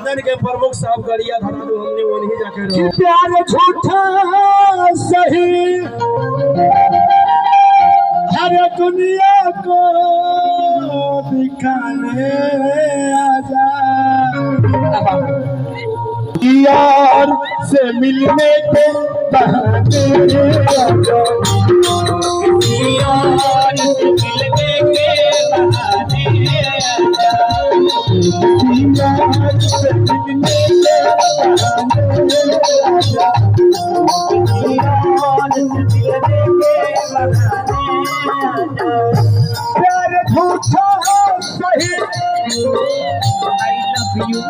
खानदान के प्रमुख साहब गड़िया धरा दो, हमने वो नहीं जाके रहो। प्यार झूठा सही हर दुनिया को दिखाने आजा, यार से मिलने के बहाने आजा, यार से मिलने के बहाने आजा, यार से मिलने के बहाने आजा, यार से मिलने के बहाने आजा। प्यार झूठा सही I love you।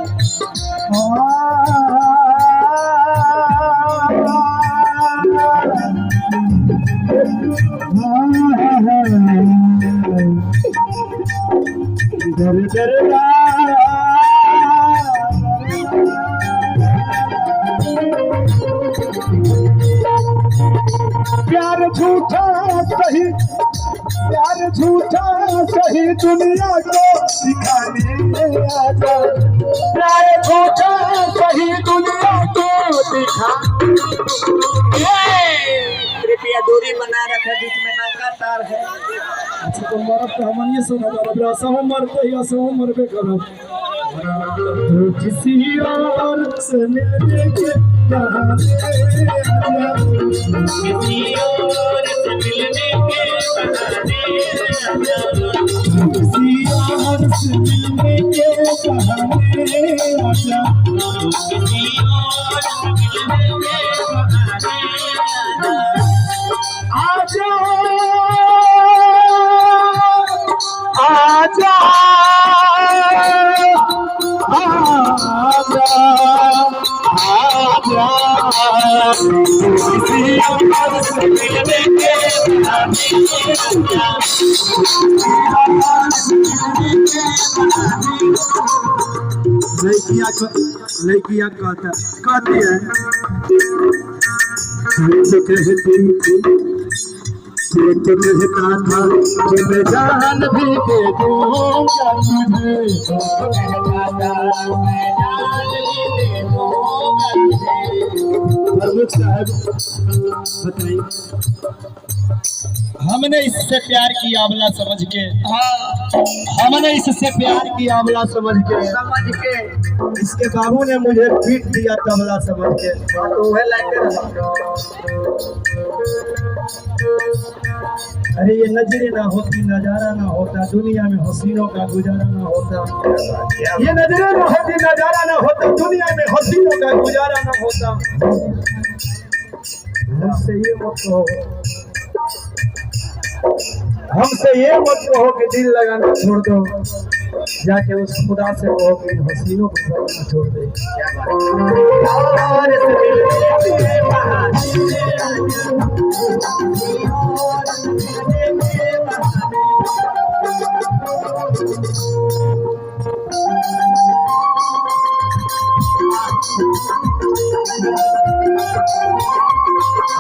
दर दर प्यार झूठा सही, प्यार झूठा सही दुनिया को दिखाने आजा, प्यार झूठा सही दुनिया को दिखा। कृपया दूरी बना रखे, बीच में नाका तार है। अच्छा तो मरब तो हम ये सुना रहा असहु मरते ही असहु मरबे करब। तो किसी और से मिलने के बहाने आजा, किसी और से मिलने के बहाने आजा, किसी और से मिलने के बहाने आजा, किसी और से मिलने के बहाने आजा। आजा आजा आजा आजा, किसी और से मिलने के बहाने आजा, लड़कियां कहती है तो कहती तो कहता था कि मैं जान भी दे दूंगा तुझे, प्रमुख साहब बताइए। हमने इससे प्यार किया अमला समझ के, हमने इससे प्यार किया अमला समझ के, इसके बाबू ने मुझे पीट दिया तबला समझ के। तो वह लाइटे अरे ये नजरे ना होती नजारा ना होता, दुनिया में हसीनों का गुजारा ना होता, ये नजरे ना होती नजारा ना होता, दुनिया में हसीनों का गुजारा ना होता। हमसे ये मत कहो, हमसे ये मत कहो कि दिल लगाना छोड़ दो, जाके उस खुदा से कहो कि हसीनों को बनाना छोड़ दे।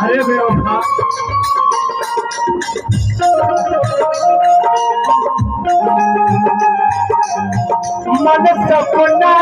अरे बेवफा मन सपना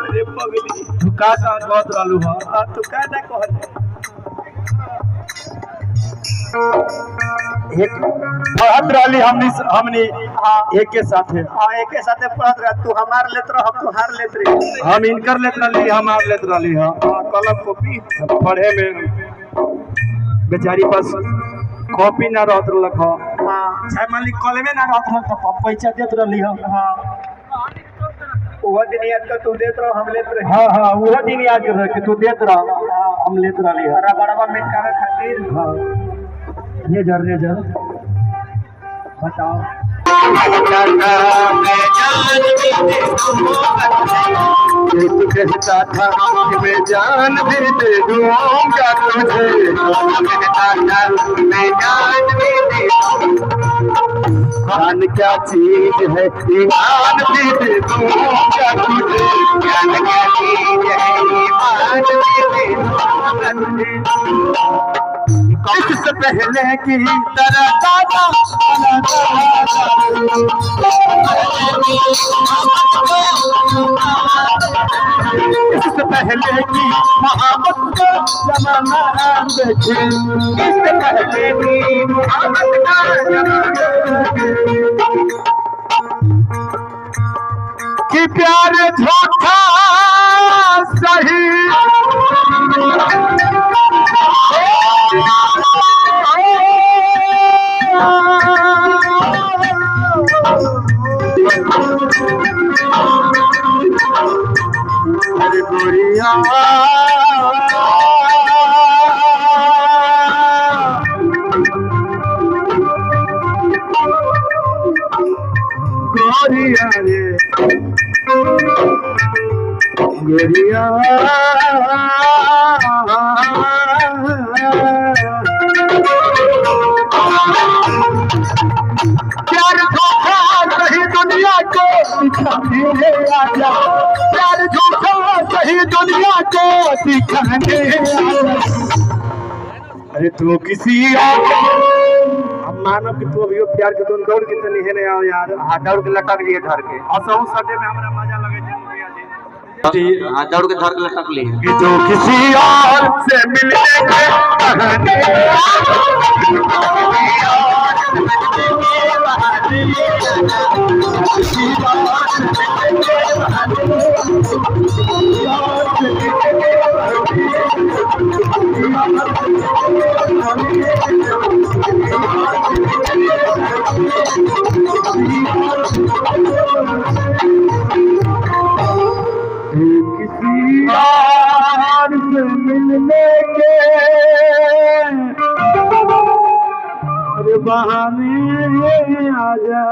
अरे पगली तू का बहुत रालू हा, तू का ना कहत एक पढ़त रही हमने एक के साथ है। हाँ एक के साथे पढ़त रह, तू हमार लेत रह, हम तुहार लेत रही, हम इनकर लेत रही, हमार लेत रही। हाँ कलम कॉपी पढ़े में बेचारी पास कॉपी ना रहत रख, चाहे मान ली कलमे ना रहत रह, तो पैसा देत रही। हाँ वो दिन याद कर, तू देत रह हम लेत रही। हाँ हाँ वो दिन याद रख तू देत रह हम लेत रही। बड़वा मिटकावे खातिर। हाँ ये जर बताओ। मैं जान भी दे दूंगा तू कहता था कि मैं जान भी दे दूंगा तुझे, कहता था मैं जान भी दे जान क्या चीज है, ईमान भी दे दूंगा तुझे, जान क्या चीज है, ईमान भी दे दूंगा तुझे। इससे पहले की तरह दादा इससे पहले की मोहब्बत का जमाना देखे, इससे पहले की मोहब्बत का जमाना कि प्यार झूठा सही अरे गोरिया गोरिया रे गोरिया प्यार धोखा सही दुनिया को दिखाने आजा, प्यार झूठा सही दुनिया को दिखाने आजा। अरे तू किसी हम मानो कि तू अभी प्यार के तुम दौड़ के तो नहीं है आओ यार, हाँ दौड़ के लटक लिए धर के असहु सटे में हमरा मजा लगे जी, हाँ दौड़ के धर के लटक लिए कि तू किसी और से मिलने के किसी और से मिलने के बहाने आ जा।